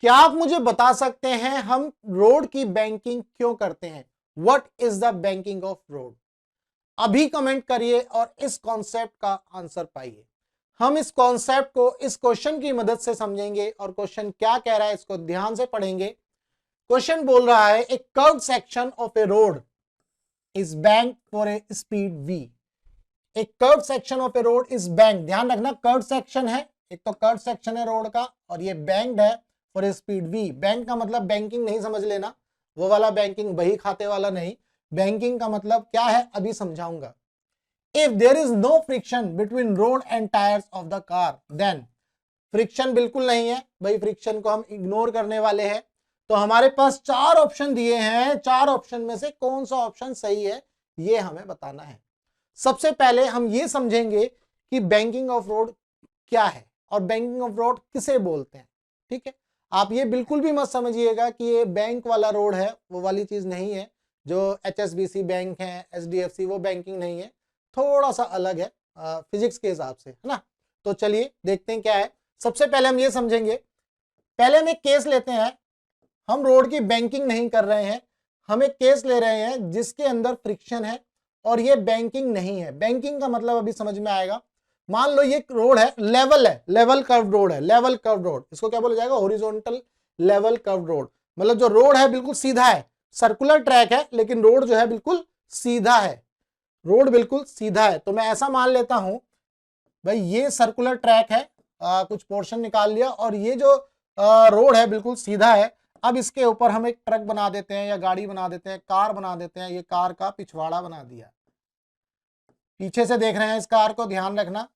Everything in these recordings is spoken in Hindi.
क्या आप मुझे बता सकते हैं हम रोड की बैंकिंग क्यों करते हैं? What is the banking of road? अभी कमेंट करिए और इस कॉन्सेप्ट का आंसर पाइए। हम इस कॉन्सेप्ट को इस क्वेश्चन की मदद से समझेंगे और क्वेश्चन क्या कह रहा है इसको ध्यान से पढ़ेंगे। क्वेश्चन बोल रहा है a curved section of a road is banked for a speed v। एक curved section of a road is banked, ध्यान रखना कर्व्ड सेक्शन है, एक तो कर्व्ड सेक्शन है रोड का और ये बैंक्ड है for a speed v। Bank का मतलब बैंकिंग नहीं समझ लेना, वो वाला बैंकिंग बही खाते वाला नहीं। बैंकिंग का मतलब क्या है अभी समझाऊंगा। If there is no friction between road and tyres of the car then, friction बिल्कुल नहीं है भाई, फ्रिक्शन को हम इग्नोर करने वाले हैं। तो हमारे पास चार ऑप्शन दिए हैं, चार ऑप्शन में से कौन सा ऑप्शन सही है ये हमें बताना है। सबसे पहले हम ये समझेंगे कि बैंकिंग ऑफ रोड क्या है और बैंकिंग ऑफ रोड किसे बोलते हैं। ठीक है, आप ये बिल्कुल भी मत समझिएगा कि ये बैंक वाला रोड है, वो वाली चीज नहीं है। जो HSBC बैंक है, HDFC, वो बैंकिंग नहीं है, थोड़ा सा अलग है फिजिक्स के हिसाब से, है ना। तो चलिए देखते हैं क्या है। सबसे पहले हम ये समझेंगे, पहले हम एक केस लेते हैं। हम रोड की बैंकिंग नहीं कर रहे हैं, हम एक केस ले रहे हैं जिसके अंदर फ्रिक्शन है और ये बैंकिंग नहीं है। बैंकिंग का मतलब अभी समझ में आएगा। मान लो ये रोड है, लेवल है, लेवल कर्व रोड है, लेवल कर्व रोड, इसको क्या बोला जाएगा? Horizontal level curve road. मतलब जो रोड है बिल्कुल सीधा है, सर्कुलर ट्रैक है लेकिन रोड जो है बिल्कुल सीधा है, रोड बिल्कुल सीधा है। तो मैं ऐसा मान लेता हूं भाई ये सर्कुलर ट्रैक है, कुछ पोर्शन निकाल लिया और ये जो रोड है बिल्कुल सीधा है। अब इसके ऊपर हम एक ट्रक बना देते हैं या गाड़ी बना देते हैं, कार बना देते हैं, ये कार का पिछवाड़ा बना दिया। पीछे से देख रहे हैं इस कार को, ध्यान रखना।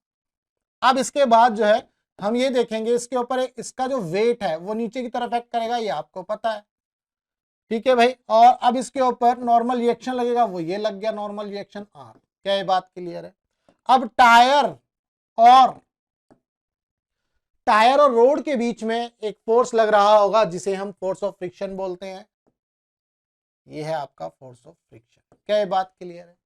अब इसके बाद जो है हम ये देखेंगे इसके ऊपर इसका जो वेट है वो नीचे की तरफ एक्ट करेगा, ये आपको पता है। ठीक है भाई, और अब इसके ऊपर नॉर्मल रिएक्शन लगेगा, वो ये लग गया नॉर्मल रिएक्शन R। क्या ये बात क्लियर है? अब टायर और रोड के बीच में एक फोर्स लग रहा होगा जिसे हम फोर्स ऑफ फ्रिक्शन बोलते हैं। ये है आपका फोर्स ऑफ फ्रिक्शन। क्या ये बात क्लियर है?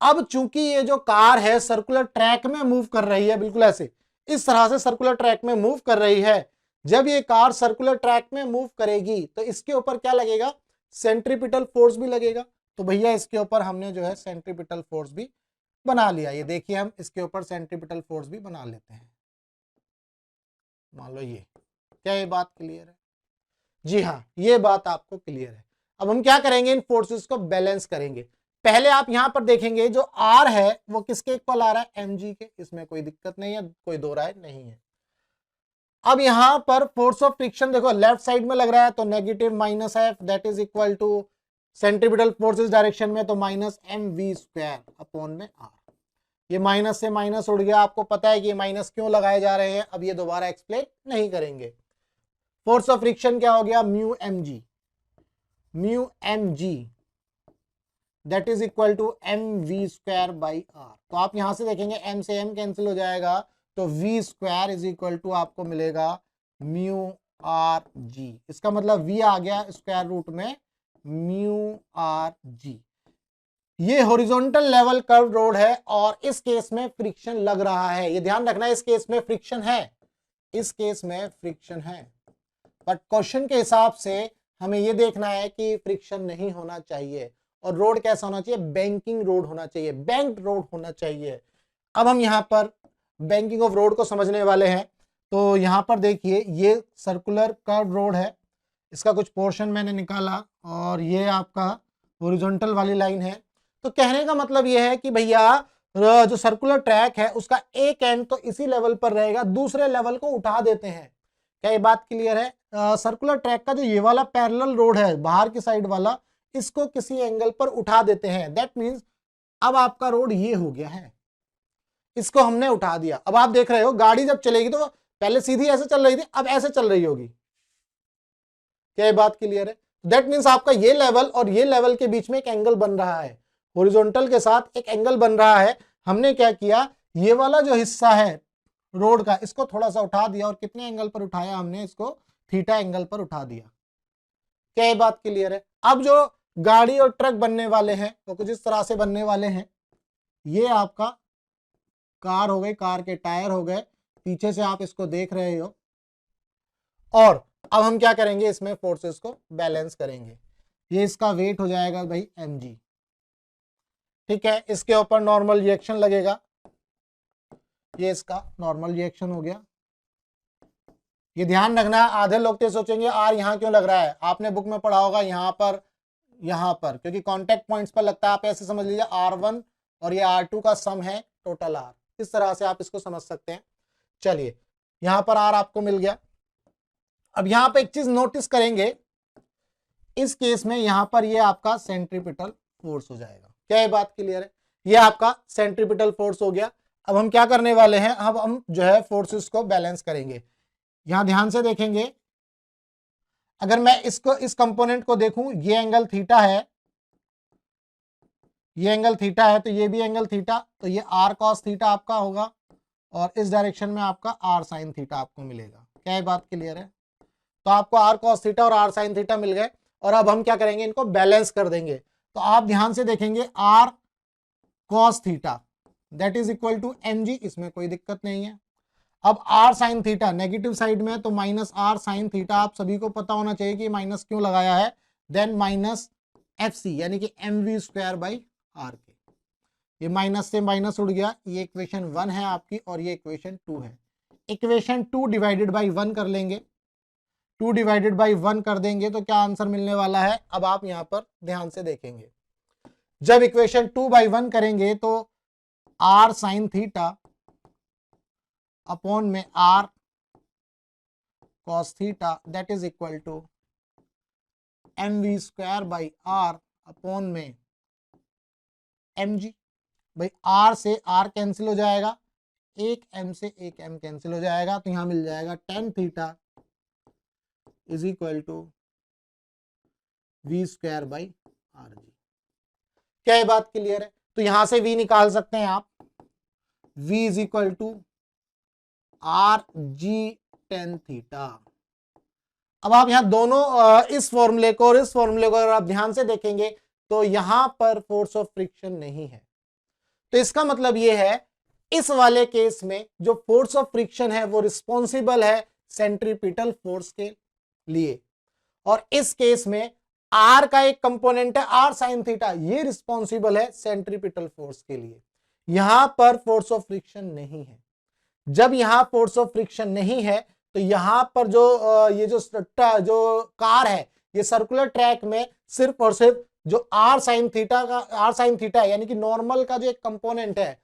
अब चूंकि ये जो कार है सर्कुलर ट्रैक में मूव कर रही है, बिल्कुल ऐसे इस तरह से सर्कुलर ट्रैक में मूव कर रही है। जब ये कार सर्कुलर ट्रैक में मूव करेगी तो इसके ऊपर क्या लगेगा? सेंट्रीपिटल फोर्स भी लगेगा। तो भैया इसके ऊपर हमने जो है सेंट्रीपिटल फोर्स भी बना लिया। ये देखिए हम इसके ऊपर सेंट्रीपिटल फोर्स भी बना लेते हैं। मान लो ये, क्या ये बात क्लियर है? जी हाँ, ये बात आपको क्लियर है। अब हम क्या करेंगे, इन फोर्सेस को बैलेंस करेंगे। पहले आप यहां पर देखेंगे जो R है वो किसके इक्वल आ रहा है? mg के। इसमें कोई दिक्कत नहीं है, कोई दो राय नहीं है। अब यहां पर फोर्स ऑफ फ्रिक्शन देखो लेफ्ट साइड में लग रहा है तो negative minus F that is equal to centripetal force इस डायरेक्शन में तो माइनस mv स्क्वायर अपॉन में R। ये माइनस से माइनस उड़ गया। आपको पता है कि ये माइनस क्यों लगाए जा रहे हैं, अब ये दोबारा एक्सप्लेन नहीं करेंगे। फोर्स ऑफ फ्रिक्शन क्या हो गया? Mu M G that is equal to M V square by R. तो आप यहां से देखेंगे m से m कैंसिल हो जाएगा तो v square is equal to आपको मिलेगा म्यू आर जी। इसका मतलब v आ गया स्क्वायर रूट में म्यू आर जी। ये हॉरिजॉन्टल लेवल कर्व रोड है और इस केस में फ्रिक्शन लग रहा है। ये ध्यान रखना, इस केस में फ्रिक्शन है, इस केस में फ्रिक्शन है। बट क्वेश्चन के हिसाब से हमें ये देखना है कि फ्रिक्शन नहीं होना चाहिए और रोड कैसा होना चाहिए? बैंकिंग रोड होना चाहिए, बैंक्ड रोड होना चाहिए। अब हम यहाँ पर बैंकिंग ऑफ रोड को समझने वाले हैं। तो यहाँ पर देखिए ये सर्कुलर कर्व रोड है, इसका कुछ पोर्शन मैंने निकाला और ये आपका हॉरिजॉन्टल वाली लाइन है। तो कहने का मतलब ये है कि भैया जो सर्कुलर ट्रैक है उसका एक एंड तो इसी लेवल पर रहेगा, दूसरे लेवल को उठा देते हैं। क्या ये बात क्लियर है? सर्कुलर ट्रैक का जो ये वाला पैरेलल रोड है बाहर की साइड वाला, इसको किसी एंगल पर उठा देते हैं। दैट मींस अब आपका रोड ये हो गया है, इसको हमने उठा दिया। अब आप देख रहे हो गाड़ी जब चलेगी तो पहले सीधी ऐसे चल रही थी, अब ऐसे चल रही होगी। क्या ये बात क्लियर है? दैट मींस आपका ये लेवल और ये लेवल के बीच में एक एंगल बन रहा है, हॉरिजॉन्टल के साथ एक एंगल बन रहा है। हमने क्या किया, ये वाला जो हिस्सा है रोड का इसको थोड़ा सा उठा दिया और कितने एंगल पर उठाया हमने? इसको थीटा एंगल पर उठा दिया। क्या ये बात क्लियर है? अब जो गाड़ी और ट्रक बनने वाले हैं वो कुछ इस तरह से बनने वाले हैं। ये आपका कार हो गई, कार के टायर हो गए, पीछे से आप इसको देख रहे हो और अब हम क्या करेंगे, इसमें फोर्सेस को बैलेंस करेंगे। ये इसका वेट हो जाएगा भाई mg, ठीक है। इसके ऊपर नॉर्मल रिएक्शन लगेगा, ये इसका नॉर्मल रिएक्शन हो गया। ये ध्यान रखना, आधे लोग तो सोचेंगे आर यहाँ क्यों लग रहा है, आपने बुक में पढ़ा होगा यहाँ पर, क्योंकि कांटेक्ट पॉइंट्स पर लगता है। आप ऐसे समझ लीजिए R1 और ये R2 का सम है टोटल R, इस तरह से आप इसको समझ सकते हैं। चलिए यहाँ पर R आपको मिल गया। अब यहाँ पे एक चीज नोटिस करेंगे, इस केस में यहाँ पर ये आपका सेंट्रीपिटल फोर्स हो जाएगा। क्या ये बात क्लियर है? ये आपका सेंट्रीपिटल फोर्स हो गया। अब हम क्या करने वाले हैं, अब हम जो है फोर्सेस को बैलेंस करेंगे। यहां ध्यान से देखेंगे, अगर मैं इसको इस कंपोनेंट को देखूं, ये एंगल थीटा है, ये एंगल थीटा है, तो ये भी एंगल थीटा, तो ये r cos थीटा आपका होगा और इस डायरेक्शन में आपका r sin थीटा आपको मिलेगा। क्या ये बात क्लियर है? तो आपको r cos थीटा और r sin थीटा मिल गए और अब हम क्या करेंगे, इनको बैलेंस कर देंगे। तो आप ध्यान से देखेंगे r cos theta that is equal to mg, इसमें कोई दिक्कत नहीं है। अब r sin theta negative side में, तो माइनस r sin थीटा, आप सभी को पता होना चाहिए कि माइनस क्यों लगाया है, देन माइनस fc यानी कि mv स्क्वायर बाई r के। ये माइनस से माइनस उड़ गया, ये इक्वेशन 1 है आपकी और ये इक्वेशन 2 है। इक्वेशन 2 डिवाइडेड बाई 1 कर लेंगे, 2 डिवाइडेड बाई 1 कर देंगे तो क्या आंसर मिलने वाला है। अब आप यहां पर ध्यान से देखेंगे, जब इक्वेशन 2 बाई 1 करेंगे तो r sin थीटा अपॉन में r cos theta that is equal to mv square by r upon में mg। भाई r से r कैंसिल हो जाएगा, एक m से एक m कैंसिल हो जाएगा, तो यहां मिल जाएगा tan theta is equal to v square by r G. क्या ये बात क्लियर है? तो यहां से v निकाल सकते हैं आप, v is equal to R G tan theta. अब आप यहां दोनों इस फॉर्मूले को और इस फॉर्मूले को अगर आप ध्यान से देखेंगे तो यहां पर फोर्स ऑफ फ्रिक्शन नहीं है, तो इसका मतलब यह है इस वाले केस में जो फोर्स ऑफ फ्रिक्शन है वो रिस्पॉन्सिबल है सेंट्रीपिटल फोर्स के लिए, और इस केस में आर का एक कंपोनेंट है आर साइन थीटा, ये रिस्पॉन्सिबल है सेंट्रीपिटल फोर्स के लिए। यहां पर फोर्स ऑफ फ्रिक्शन नहीं है। जब यहां फोर्स ऑफ फ्रिक्शन नहीं है तो यहां पर जो ये जो कार है ये सर्कुलर ट्रैक में सिर्फ और सिर्फ जो आर साइन थीटा है यानी कि नॉर्मल का जो एक कंपोनेंट है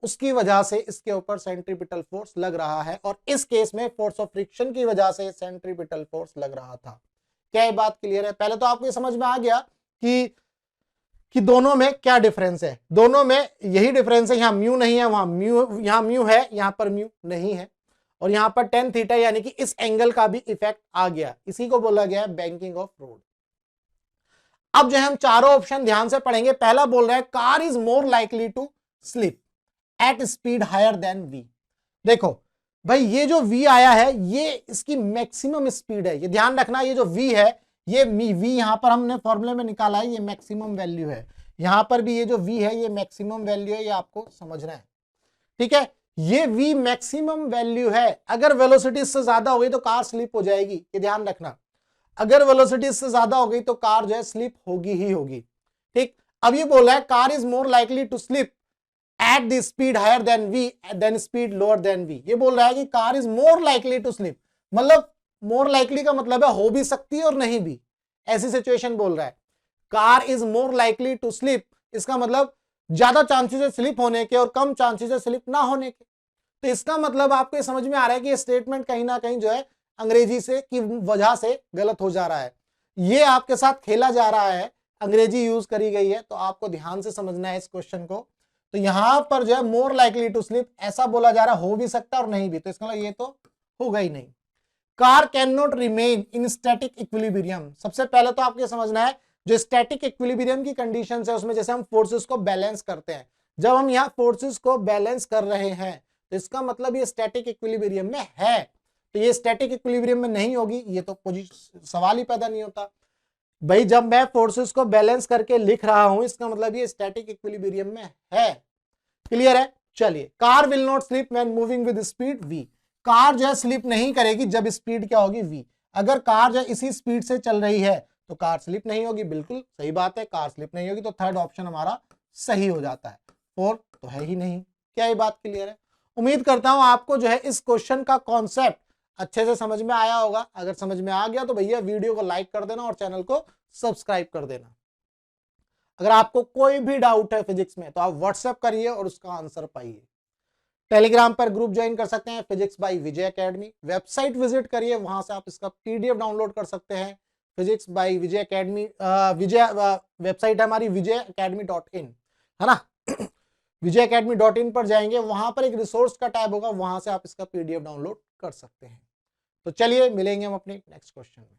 उसकी वजह से इसके ऊपर सेंट्रीपिटल फोर्स लग रहा है, और इस केस में फोर्स ऑफ फ्रिक्शन की वजह से सेंट्रीपिटल फोर्स लग रहा था। क्या ये बात क्लियर है? पहले तो आपको ये समझ में आ गया कि दोनों में क्या डिफरेंस है। दोनों में यही डिफरेंस है, यहाँ म्यू नहीं है, वहां म्यू, यहाँ म्यू है, यहाँ पर म्यू नहीं है, और यहाँ पर टेन थीटा यानी कि इस एंगल का भी इफेक्ट आ गया। इसी को बोला गया है बैंकिंग ऑफ रोड। अब जो है हम चारों ऑप्शन ध्यान से पढ़ेंगे। पहला बोल रहा है car is more likely to slip at speed higher than V. देखो भाई ये जो v आया है ये इसकी मैक्सिमम स्पीड है, ये ध्यान रखना। ये जो v है ये v यहां पर हमने फॉर्मूले में निकाला है, ये मैक्सिमम वैल्यू है। यहां पर भी ये जो v है ये मैक्सिमम वैल्यू है, ये आपको समझना है, ठीक है। ये v मैक्सिमम वैल्यू है। अगर वेलोसिटी इससे ज्यादा हो गई तो कार स्लिप हो जाएगी, ये ध्यान रखना। अगर वेलोसिटी इससे ज्यादा हो गई तो कार जो है स्लिप होगी ही होगी, ठीक। अब ये बोला है car is more likely to slip at the speed higher than V than speed lower than V. ये बोल रहा है कि car is more likely to slip, मतलब मोर लाइकली का मतलब है हो भी सकती है और नहीं भी, ऐसी सिचुएशन बोल रहा है। Car is more likely to slip, इसका मतलब ज्यादा चांसेस है स्लिप होने के और कम चांसेस है स्लिप ना होने के। तो इसका मतलब आपको ये समझ में आ रहा है कि ये स्टेटमेंट कहीं ना कहीं जो है अंग्रेजी से की वजह से गलत हो जा रहा है, ये आपके साथ खेला जा रहा है, अंग्रेजी यूज करी गई है, तो आपको ध्यान से समझना है इस क्वेश्चन को। तो यहां पर जो है मोर लाइकली टू स्लिप ऐसा बोला जा रहा है, हो भी सकता है और नहीं भी, तो इसका मतलब ये तो होगा ही नहीं। Car can not remain in static equilibrium. सबसे पहले तो आपको समझना है जो स्टैटिक इक्विलिब्रियम की कंडीशंस है उसमें जैसे हम फोर्सेस को बैलेंस करते हैं, जब हम यहाँ फोर्सेस को बैलेंस कर रहे हैं तो इसका मतलब ये स्टैटिक इक्विलिब्रियम में है। तो ये स्टैटिक इक्विलिब्रियम में नहीं होगी, ये तो सवाल ही पैदा नहीं होता भाई। जब मैं फोर्सेस को बैलेंस करके लिख रहा हूं इसका मतलब ये स्टैटिक इक्विलिब्रियम में है। क्लियर है? चलिए, car will not slip when moving with speed v। Car जो है स्लिप नहीं करेगी जब स्पीड क्या होगी v। अगर कार जो इसी स्पीड से चल रही है तो कार स्लिप नहीं होगी, बिल्कुल सही बात है, कार स्लिप नहीं होगी, तो थर्ड ऑप्शन हमारा सही हो जाता है। फोर्थ तो है ही नहीं। क्या ये बात क्लियर है? उम्मीद करता हूं आपको जो है इस क्वेश्चन का कॉन्सेप्ट अच्छे से समझ में आया होगा। अगर समझ में आ गया तो भैया वीडियो को लाइक कर देना और चैनल को सब्सक्राइब कर देना। अगर आपको कोई भी डाउट है फिजिक्स में तो आप व्हाट्सएप करिए और उसका आंसर पाइए। टेलीग्राम पर ग्रुप ज्वाइन कर सकते हैं फिजिक्स बाय विजय एकेडमी। वेबसाइट विजिट करिए, वहां से आप इसका पीडीएफ डाउनलोड कर सकते हैं। फिजिक्स बाय विजय एकेडमी, विजय वेबसाइट है हमारी vijayacademy.in, है ना। vijayacademy.in पर जाएंगे, वहां पर एक रिसोर्स का टैब होगा, वहां से आप इसका पीडीएफ डाउनलोड कर सकते हैं। तो चलिए मिलेंगे हम अपने नेक्स्ट क्वेश्चन में।